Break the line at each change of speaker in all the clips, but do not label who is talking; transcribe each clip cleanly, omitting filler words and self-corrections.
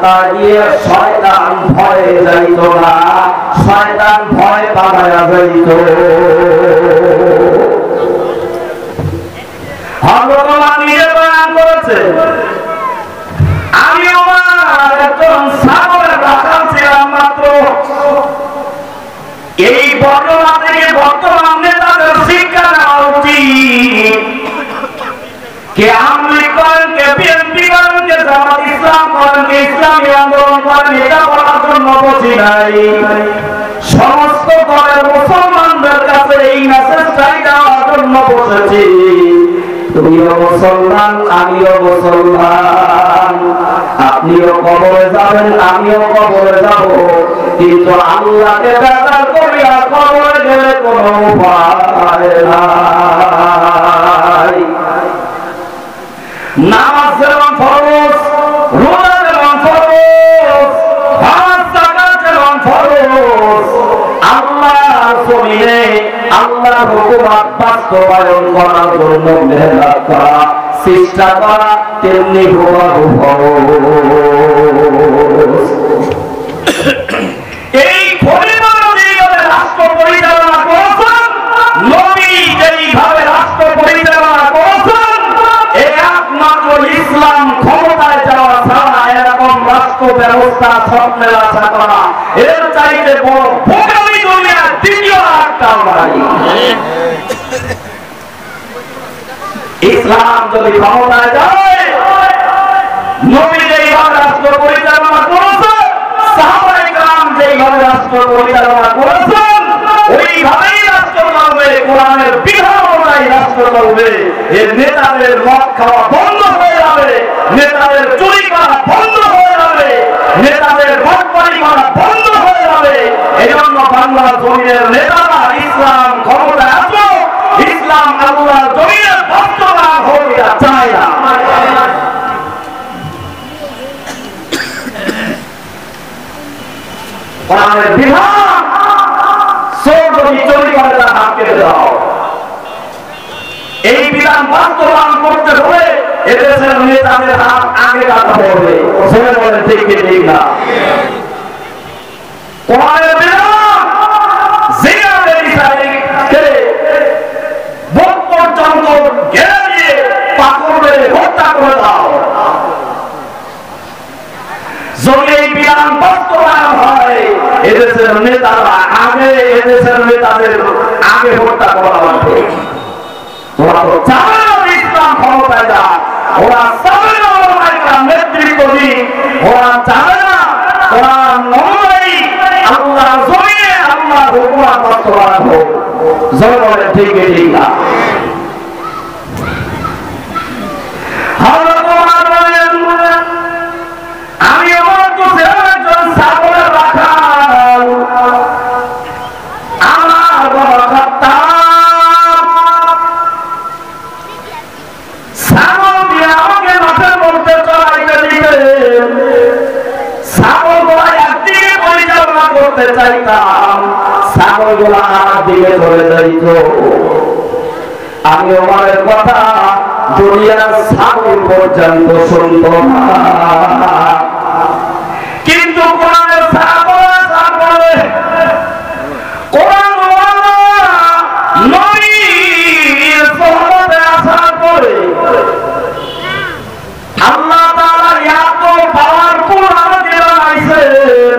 গিয়ে শয়তান ভয়ে যাইত না, শয়তান ভয় পাওয়া যাইত। হযরত ওমর নিজে বয়ান করেছে, আমি ওমর একজন ছাগলের রাখাল ছিলাম মাত্র। এই বর্ণনা থেকে বর্তমান নেতাদের শিক্ষা নেওয়া উচিত। কে আওয়ামী লীগ করেন, কে বিএনপি করেন, কে জামাত ইসলাম করেন, কে ইসলামী আন্দোলন করেন, এটা বলার জন্য বসি নাই। সমস্ত দলের মুসলমানদের কাছে এই মেসেজটাই দেওয়ার জন্য বসেছি, তুমিও মুসলমান, আমিও মুসলমান, আপনিও কবরে যাবেন, আমিও কবরে যাব, কিন্তু আল্লাহকে বেদার করিয়া কবরে গেলে কোনো উপায় নাই। নামাজ যেমন ফরজ, রোজা যেমন ফরজ, হজ যাকাত যেমন ফরজ, আল্লাহর জমিনে আল্লাহর হুকুম বাস্তবায়ন করার জন্য মেহনত করা, চেষ্টা করা তেমনি হুবহু ফরজ। এই পরিবার যেভাবে রাষ্ট্র পরিচালনা করেছেন, নবী যেভাবে রাষ্ট্র পরিচালনা করেছেন, এই একমাত্র ইসলাম ক্ষমতায় যাওয়া ছাড়া এরকম রাষ্ট্র ব্যবস্থা স্বপ্নের আশা করা, এর চাইতে বড় বোকামি দুনিয়ার দ্বিতীয় একটাও নাই। ইসলাম যদি ক্ষমতায় যায়, নবী যেভাবে রাষ্ট্র পরিচালনা করেছে, সাহাবায়ে কেরাম যেভাবে রাষ্ট্র পরিচালনা করেছেন, ওইভাবেই রাষ্ট্র চলবে, কোরআনের বিধান অনুযায়ী রাষ্ট্র চলবে। এর নেতাদের মদ খাওয়া বন্ধ হয়ে যাবে, নেতাদের চুরি করা বন্ধ হয়ে যাবে, নেতাদের বাটপারি করা বন্ধ হয়ে যাবে। এই জন্য বাংলার জমিনের নেতারা ইসলাম ক্ষমতায় আসো, ইসলাম আল্লাহর জমিনের বাস্তবায়ন হতে চায় না। কোরআনের বিধান, চোর যদি চুরি করে তার হাত কেটে দাও। এই বিধান বাস্তবায়ন করতে হলে এদেশের নেতাদের হাত আগে কাটা হবে। ছেলে বলে ঠিক ঠিক না। কোরআনের বিধান, জিনাদের ইসলামকে বুক পর্যন্ত ঘেরে দিয়ে পাথর মেরে হত্যা করে দাও। যদি এই বিধান বাস্তবায়ন হয়, এদেশের নেতারা আগে, এদেশের নেতাদের আগে হত্যা করা লাগবে। ওরা তো চায় না ইসলাম ক্ষমতায় যাক, ওরা চায় না ওলামায়ে নেতৃত্ব দিক, ওরা চায় না কোরআন অনুযায়ী আল্লাহর জমিনে আল্লাহর হুকুম বাস্তবায়ন হোক। জনগণের ঠিক ঠিক না। আমি আমার তো একজন ছাগলের রাখাল, আমার বাবা খাত্তাব ছাগল দিয়ে আমাকে মাঠের মধ্যে চড়াইতে দিতেন। ছাগলগুলা একদিকে পরিচালনা করতে চাইতাম, ছাগলগুলা আমার দিকে চলে যাইত। আমি আমার কথা দুনিয়ার ছাগল পর্যন্ত শুনত না, কিন্তু কোরআনের ছাগলে কোরআন নবীর সোহবতে আসার পরে আল্লাহ তাআলা এত পাওয়ারফুল আমাকে বানাইছেন,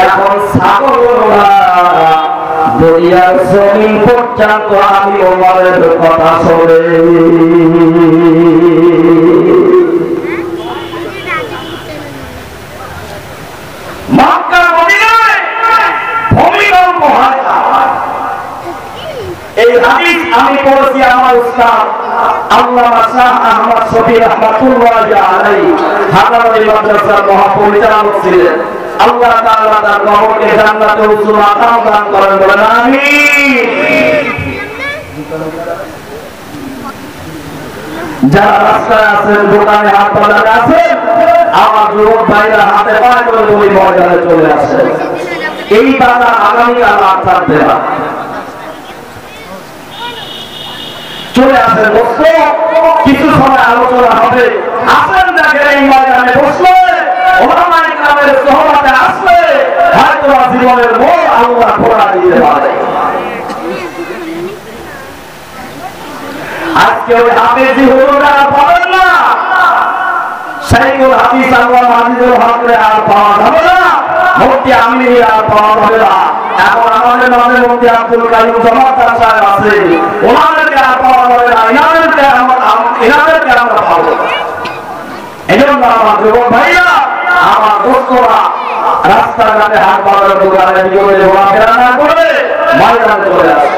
এখন ছাগলরা দুনিয়ার জমিন পর্যন্ত আমি ওমরের কথা শোনে। মক্কা মদিনায় ভূমিকম্প হয়। এই হাদিস আমি পড়েছি আমার উস্তাদ আল্লামা শাহ আহমদ শফি রাহমাতুল্লাহি আলাইহি হাদারাতুল মাদ্রাসার মহাপরিচালক ছিলেন। আল্লাহ তাআলা তার কবরকে জান্নাতে উসুল আকাম দান করেন, বলেন আমিন। যারা রাস্তায় আছেন, দোকানে হাত বাজারে আছেন, আমার যুবক ভাইরা হাতে পায়ে করে ওই ময়দানে চলে আসে। এই বাজার আগামীকাল আর থাকবে না, চলে আসেন। বসলো কিছু সময় আলোচনা হবে, আসেন দেখেন এই ময়দানে বসলো ওলামায়ে কেরামের সোহবতে আসলে হয়তো জীবনের মোহ আল্লাহ খোলা দিতে পারে। আজকে ওই হাফেজি হুজুররা পাবেন না, শাইখুল হাদিস আল্লামা আজিজুল হকরে আর পাওয়া যাবে না, মুফতি আমিনী আর পাওয়া যাবে না। এখন আমাদের মাঝে মুফতি আব্দুল কাইয়ুম জমাদার সাহেব আছে, ওনাদেরকে আর পাওয়া যাবে না, এনাদেরকে আমরা পাবো। এজন্য আমার যুবক ভাইরা, আমার দোস্তরা রাস্তাঘাটে হাট বাজারের দোকানে বিজয় ঘোরাফেরা না করে ময়দানে চলে আসে।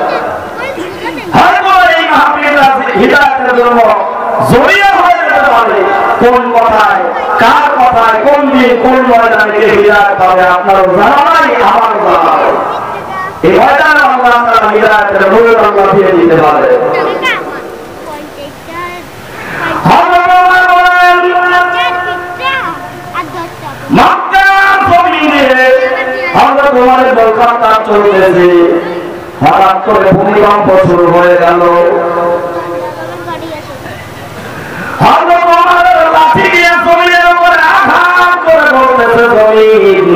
হয়তো এই মাহফিলটা হিদায়াতের জন্য জড়িয়ে হয়ে যেতে পারে। কোন কথায়, কার কথায়, কোন দিন, কোন ময়দানে কে হিদায়াত পাবে আপনারও জানা নাই, আমারও জানা নাই। এই ময়দানে আল্লাহ তাআলা হিদায়াতের নূর আল্লাহ দিয়ে দিতে পারে। চলতেছে, হঠাৎ করে ভূমিকম্প শুরু হয়ে গেল। লাঠি দিয়ে জমিনের উপরে আঘাত করে বলতেছে, জমিন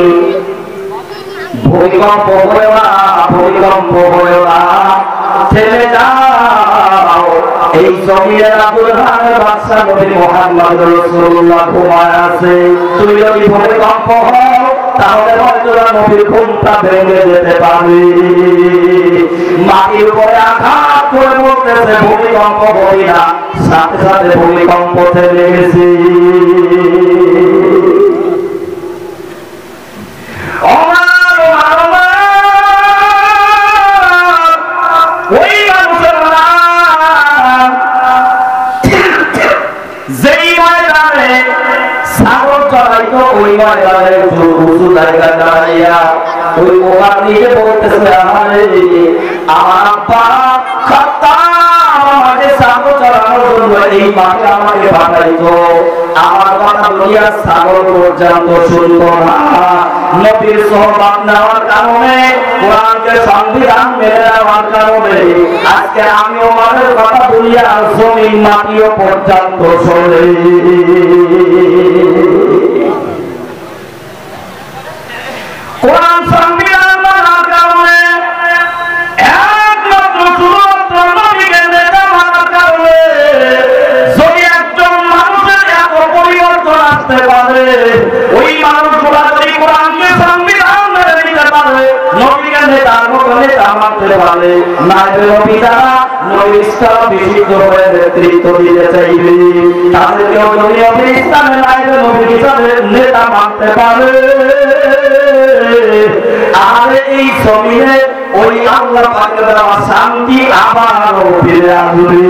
ভূমিকম্প হয়ে না, ভূমিকম্প হয়ে না, থেমে যাও। এই জমিনের আবুলহানের বাদশা নবী মুহাম্মদ রাসূলুল্লাহ ঘুমায় আছে। তুমি যদি ভূমিকম্প হও তাহলে হয়তো নবীর ঘুমটা ভেঙে যেতে পারে। মাটির উপরে আঘাত করে বলতেছে, ভূমিকম্প হয় না, সাথে সাথে ভূমিকম্প থেমে গেছে। ওই মানুষেরা যেই ময়দানে সাগর চড়াইতো, ওই ময়দানে উঁচু জায়গা দাঁড়াইয়া ওই ওখান থেকে বলতেছে, আরে আমার আব্বা আমাকে সাগর চড়ানোর জন্য এই মাঠে আমাকে পাঠাইতো, আমার কথা বলিয়া সাগর পর্যন্ত শুনতো না। নবীর সোহবত নেওয়ার কারণে, কোরআনকে সংবিধান মেনে নেওয়ার কারণে আজকে আমি ওমারের কথা বলিয়া জমিন মাটিও পর্যন্ত শোনে। কোরআন সংবিধান মানার কারণে, একমাত্র শুধুমাত্র নবীকে নেতা মানার কারণে যদি একজন মানুষের এত পরিবর্তন আসতে পারে, ওই মানুষগুলা যদি কোরআনকে সংবিধান মেনে নিতে পারে, নবীকে নেতার মতো নেতা মানতে পারে, নাইবে নবী যারা নবী ইসলাম বিশুদ্ধ হয়ে নেতৃত্ব দিতে চাইবে, তাদেরকেও যদি নবী ইসলামের নাইবে নবী হিসাবে নেতা মানতে পারে। আর এই জমিনে ওই আল্লাহ পাকের দেওয়া শান্তি আবারও ফিরে আসবে।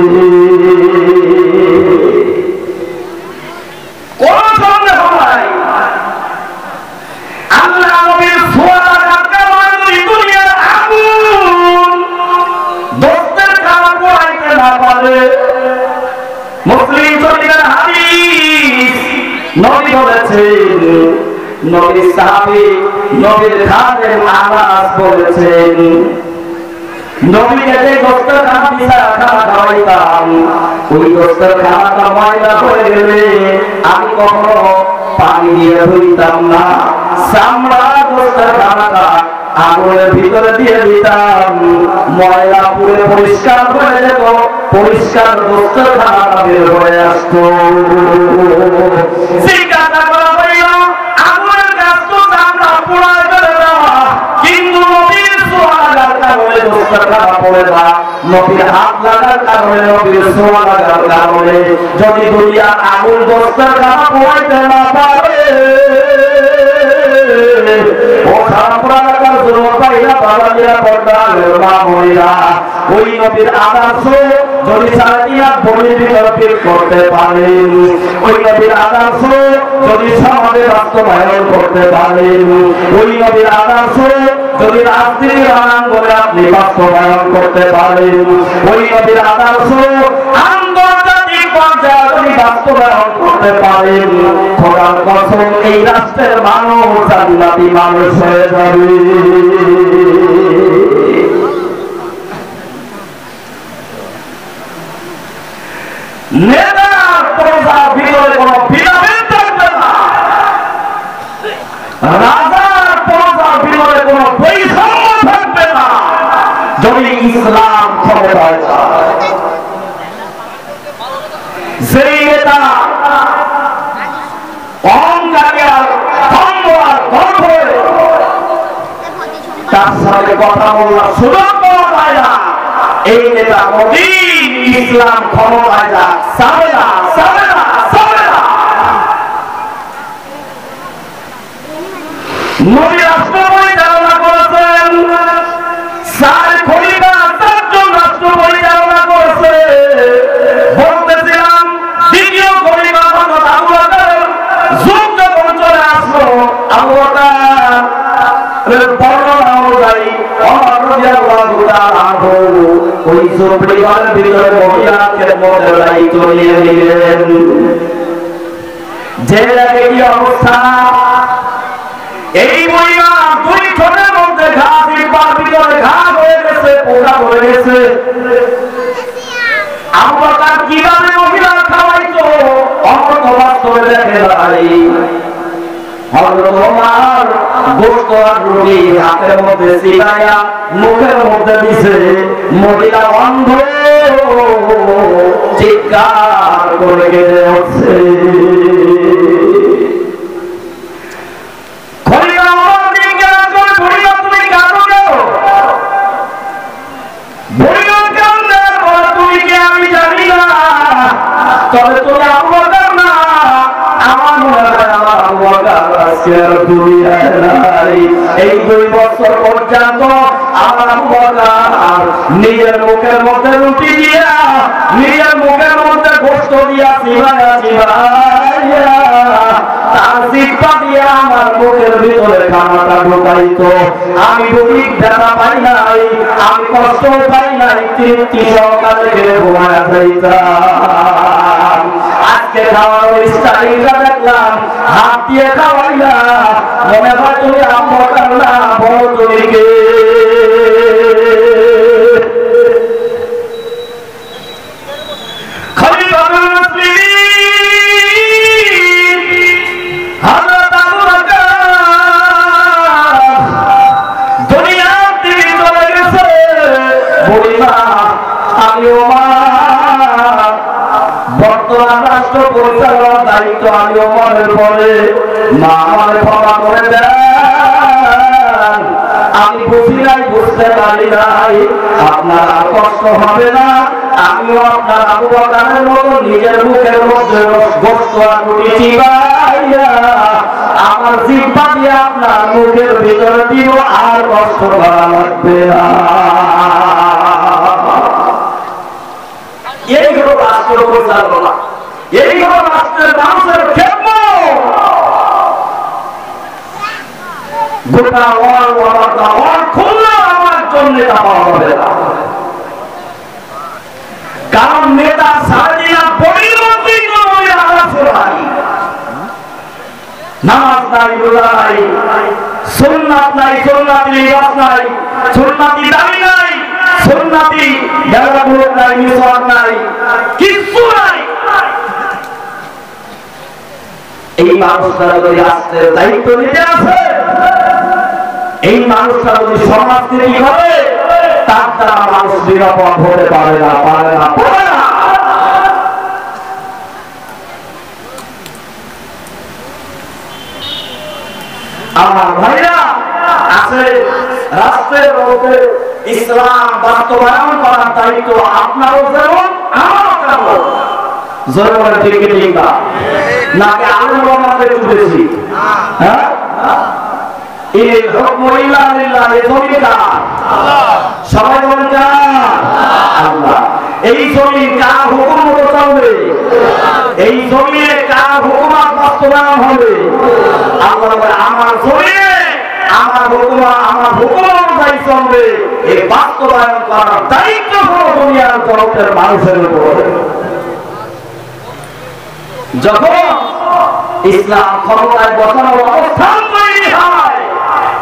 কোন সন্দেহ নাই, আল্লাহ নবীর ছোঁয়া লাগা মানে দুনিয়ার আগুন দোস্তের খাওয়া পোড়াইতে না পারে। মুসলিম শরীফের হাদিস, নবী বলেছেন, নবীর সাহাবী নবীর খাদেম আনাস বলেছেন, নবীকে যে গোস্তের খানা পিছায়া খানা খাওয়াইতাম, ওই গোস্তের খানাটা ময়লা হয়ে গেলে আমি কখনো পানি দিয়ে ধুইতাম না, চামড়া গোস্তের খানাটা আগুনের ভিতরে দিয়ে দিতাম, ময়লা পুরে পরিষ্কার হয়ে যেত, পরিষ্কার গোস্তের খানাটা বের হয়ে আসতো। জিজ্ঞাসা করা হইল, আগুনের কাজ তো চামড়া পোড়ায় ফেলে দেওয়া, কিন্তু নবীর ছোঁয়া লাগার কারণে গোস্তের খানা পড়ে না, নবীর হাত লাগার কারণে, নবীর ছোঁয়া লাগার কারণে যদি দুনিয়ার আগুন গোস্তের খানা পোড়াইতে না পারে, ও খানা পোড়া লাগার জন্য পাইলা বাবাজিরা পর্দার মা বোনেরা, ওই নবীর আদর্শ যদি সারাদিয়া বলির ভিতরে করতে পারেন, ওই নবীর আদর্শ যদি সমাজে বাস্তবায়ন করতে পারেন, ওই নবীর আদর্শ যদি রাজনীতির অঙ্গনে আপনি বাস্তবায়ন করতে পারেন, ওই নবীর আদর্শ আন্তর্জাতিক পর্যায়ে যদি বাস্তবায়ন করতে পারেন, খোদার কসম এই রাষ্ট্রের মানুষ জান্নাতি মানুষ হয়ে যাবে। নেতার প্রজার ভিতরে কোন ভেদাভেদ থাকবে না। ইসলাম ক্ষমতায় যায়। যেই নেতা অহংকারী আর ধর্ম আর গর্ব তার সাথে কথা বলার সুযোগ পাওয়া যায় না, এই নেতা কোনদিন ইসলাম ক্ষমতায় যাবে না, যাবে না, যাবে না। নবী রাষ্ট্র পরিচালনা করেছেন, 4 খলিফা 4 জন রাষ্ট্র পরিচালনা করেছে। বলতেছিলাম দ্বিতীয় খলিফা হযরত আবু বকর যুগ যখন চলে আসলো, আবু বকর বর্ণনা অনুযায়ী ওমর রাদিয়াল্লাহু তাআলা আনহু ওই পরিবারের ভিতরে মহিলা খেদমতের দায়িত্ব নিয়ে নিলেন। যে দেখে কি অবস্থা, এই মহিলা 2 ঠোঁটের মধ্যে ঘা, জিহ্বার ভিতরে ঘা হয়ে গেছে, পোড়া হয়ে গেছে। আবু বকর কিভাবে মহিলা খাওয়াইতো ওমর তো বাস্তবে দেখে নাই। হযরত ওমর গোশত আর রুটি হাতের মধ্যে চিবাইয়া মুখের মধ্যে দিছে, মহিলা অন্ধ চিৎকার করে কেঁদে উঠছে। তবে তুমি আবু বকর না, আমার মনে হয় আমার আবু বকর আজকের দুনিয়ায় নাই। এই 2 বছর পর্যন্ত আমার আবু বকর নিজের মুখের মধ্যে রুটি দিয়া, নিজের মুখের মধ্যে গোশত দিয়া চিবাইয়া চিবাইয়া তার জিহ্বা দিয়া আমার মুখের ভিতরে খানাটা ঢুকাইতো। আমি বুঝি ব্যথা পাই নাই, আমি কষ্ট পাই নাই, তৃপ্তি সহকারে ঘুমায়া যাইতাম। আজকে খাওয়ার স্টাইলটা দেখলাম, হাত দিয়ে খাওয়াই না, মনে হয় তুমি আবু বকর না, বড় তুমি কে? খলিফাতুল মুসলিমিন হযরত আবু বকর দুনিয়া থেকে চলে গেছে। বুড়িমা আমি ওমর, বর্তমান রাষ্ট্র পরিচালনার দায়িত্ব আমি ওমরের পরে, মা আমারে ক্ষমা করে দেন, আমি বুঝি নাই, বুঝতে পারি নাই, আপনার আর কষ্ট হবে না। আমিও আপনার আবু বকরের মতো নিজের মুখের মধ্যে গোশত আর রুটি চিবাইয়া আমার জিহ্বা দিয়ে আপনার মুখের ভিতরে দিব, আর কষ্ট করা লাগবে না। এই হলো রাষ্ট্র পরিচালনা, এই হলো রাষ্ট্রের মানুষের খেদমত। গোটা ওয়ার্ড খুলনা আমার জন্য পাওয়া হবে না, কারণ নেতা সারাদিনা বড়ির মধ্যেই কোনো নাই, নামাজ নাই, রোজা নাই, সুন্নাত নাই, সুন্নাতি লিবাস নাই, সুন্নাতি দাড়ি নাই, সুন্নাতি গালাগুলো নাই, মিসওয়াক নাই, কিছু নাই। এই মানুষরা যদি রাষ্ট্রের দায়িত্ব নিতে আসে, এই মানুষরা যদি সমাজনীতি করে, তার দ্বারা মানুষ নিরাপদ হতে পারে না, পারে না, পারে না। আমার ভাইরা আছে, রাষ্ট্রের মধ্যে ইসলাম বাস্তবায়ন করার দায়িত্ব আপনারও যেমন আমারও তেমন। জনগণের ঠিক ঠিক না, নাকি আনন্দ আমাদের উঠেছি? হ্যাঁ, এই হুকম ইল্লা লিল্লাহ, এই জমিন কার? সবাই বলেন কার? আল্লাহ। এই জমিন কার হুকুম মতো চলবে? এই জমিনে কার হুকুমাত বাস্তবায়ন হবে? আল্লাহ বলে আমার জমিনে আমার হুকুম অনুযায়ী চলবে। এই বাস্তবায়ন করার দায়িত্ব হলো দুনিয়ার জগতের মানুষের উপর। যখন ইসলাম ক্ষমতায় বসানোর অবস্থান তৈরি হয়,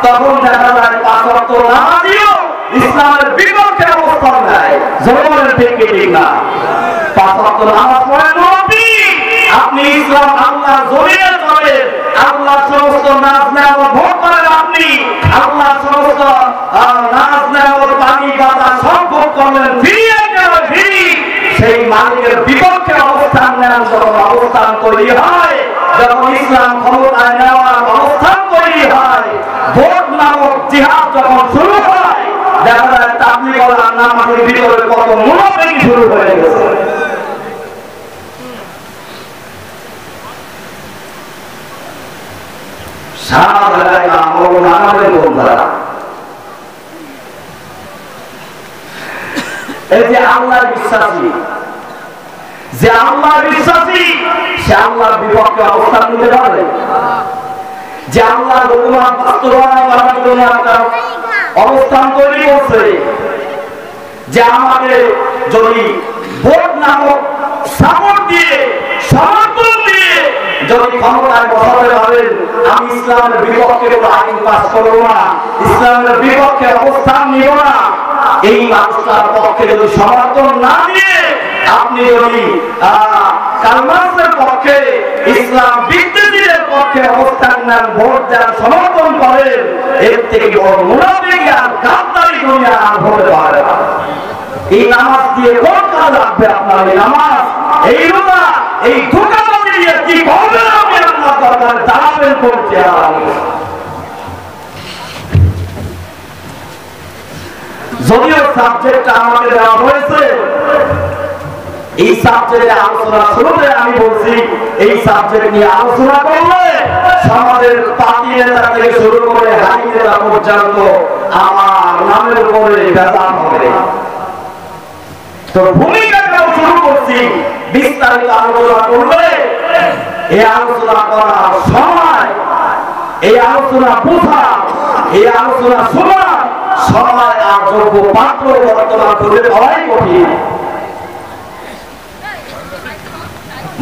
তখন দেখা যায় 5 ওয়াক্ত নামাজীও ইসলামের বিপক্ষে অবস্থান নেয়। জনগণের ঠিক ঠিক না, 5 ওয়াক্ত নামাজ পড়েন নবী, আপনি ইসলাম আল্লাহর জমিনে চলেন, আল্লাহর সমস্ত নাজ নেওয়া ভোগ করেন, আপনি আল্লাহর সমস্ত নাজ নেওয়ার পানি বাতা সব ভোগ তৈরি হয়, যখন ইসলাম ক্ষমতায় নেওয়ার অবস্থান তৈরি হয়, ভোট নামক জিহাদ যখন শুরু হয়, দেখা যায় তাবলীগওয়ালা নামাজের ভিতরে কত মুনাফিকি শুরু হয়ে গেছে। সারা জায়গায় আমাদের বন্ধুরা এই যে আল্লাহর বিশ্বাসী, যে আল্লাহর বিশ্বাসী, সে আল্লাহর বিপক্ষে অবস্থান নিতে পারে। যে আল্লাহর হুকুম বাস্তবায়ন করার জন্য একটা অবস্থান তৈরি করছে, যে আমাকে যদি ভোট নামক সাপোর্ট দিয়ে, সমর্থন দিয়ে যদি ক্ষমতায় বসাতে পারেন, আমি ইসলামের বিপক্ষে কোনো আইন পাস করবো না, ইসলামের বিপক্ষে অবস্থান নিব না, এই মানুষটার পক্ষে যদি সমর্থন না দিয়ে আপনি যদি কালমাসের পক্ষে, ইসলাম বিদ্বেষীদের পক্ষে অবস্থান নেন, ভোট দেন, সমর্থন করেন, এর থেকে বড় মুনাফিক আর গাদ্দারি দুনিয়া আর হতে পারে না। এই নামাজ দিয়ে কোন কাজ রাখবে আপনার? এই নামাজ, এই রোজা, এই ধোঁকাবাজি দিয়ে কি করবেন আপনি? আপনার দরকার দাঁড়াবেন কোন চেহারা? যদিও সাবজেক্টটা আমাকে দেওয়া হয়েছে, এই সাবজেক্টে আলোচনা শুরুতে আমি বলছি, এই সাবজেক্ট নিয়ে আলোচনা করলে সমাজের পার্টি নেতা থেকে শুরু করে হাই নেতা পর্যন্ত আমার নামের উপরে বেজার হবে। তো ভূমিকাটাও শুরু করছি, বিস্তারিত আলোচনা করলে এই আলোচনা করার সময়, এই আলোচনা বোঝা, এই আলোচনা শোনা সময় আর যোগ্য পাত্র বর্তমান খুঁজে পাওয়াই কঠিন।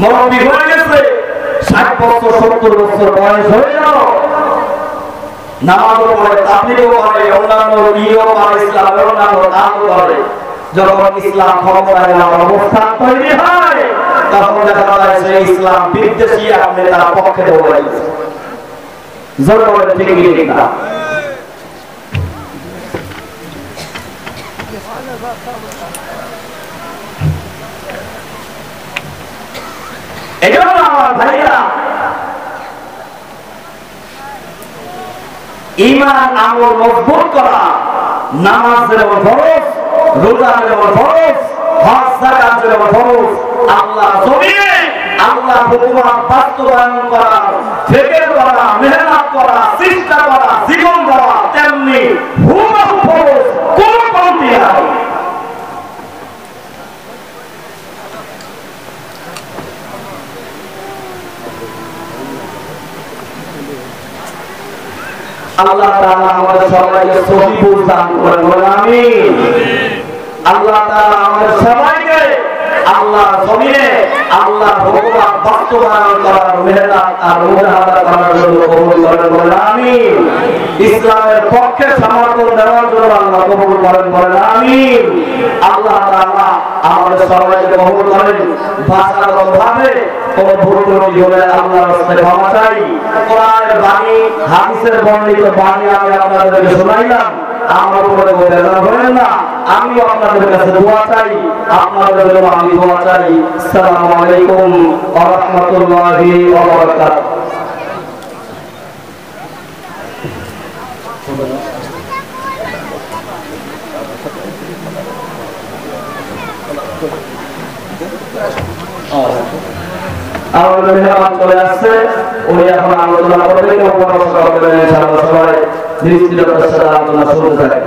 মুরব্বি হয়ে গেছে, 60 বছর 70 বছর বয়স হয়ে গেল, নামাজও পড়ে, তাবলীগও করে, অন্যান্য ইও করে, ইসলামের অন্যান্য কাজও করে। যখন ইসলাম ক্ষমতায় নেওয়ার অবস্থান তৈরি হয়, তখন দেখা যায় যে ইসলাম বিদ্বেষী আপনি তার পক্ষে বলে গেছে। জোর বলে ঠিক না? এজন্য আমার ভাইরা, ঈমান আমল মজবুত করা, নামাজ যেমন ফরজ, রোজা যেমন ফরজ, হজ যাকাত যেমন ফরজ, আল্লাহ জমিনে আল্লাহ হুকুম বাস্তবায়ন করা, ফিকির করা, মেহনত করা, চেষ্টা করা, জীবন দেওয়া তেমনি হুবহু ফরজ, কোনো কমতি নাই। আল্লাহ তাআলা আমাদের সবাইকে সহি বুঝ দান করেন, বলেন আমিন। আল্লাহ তাআলা আমাদের সবাইকে আল্লাহর জমিনে আল্লাহর হুকুম বাস্তবায়ন করার মেহনত আর মুজাহাদা করার জন্য কবুল করেন, বলেন আমিন। ইসলামের পক্ষে সমর্থন দেওয়ার জন্য আল্লাহ কবুল করেন, বলেন আমিন। আল্লাহ তাআলা আমাদের সবাইকে কবুল করেন। ভাষাগতভাবে কোনো ভুল ত্রুটি হলে আল্লাহর কাছে ক্ষমা চাই। কোরআনের বাণী, হাদিসের বর্ণিত বাণী আমি আপনাদেরকে শোনাইলাম, আমার উপরে বেজার হবেন না। আমিও আপনাদের কাছে দোয়া চাই, আপনাদের জন্য আমি দোয়া চাই। আসসালামু আলাইকুম ওয়া রাহমাতুল্লাহি ওয়া বারাকাতুহু। আমাদের মেহমান চলে আসছে, উনি এখন আলোচনা করবেন, সবাই দৃষ্টির সাথে আলোচনা শুরু করেন।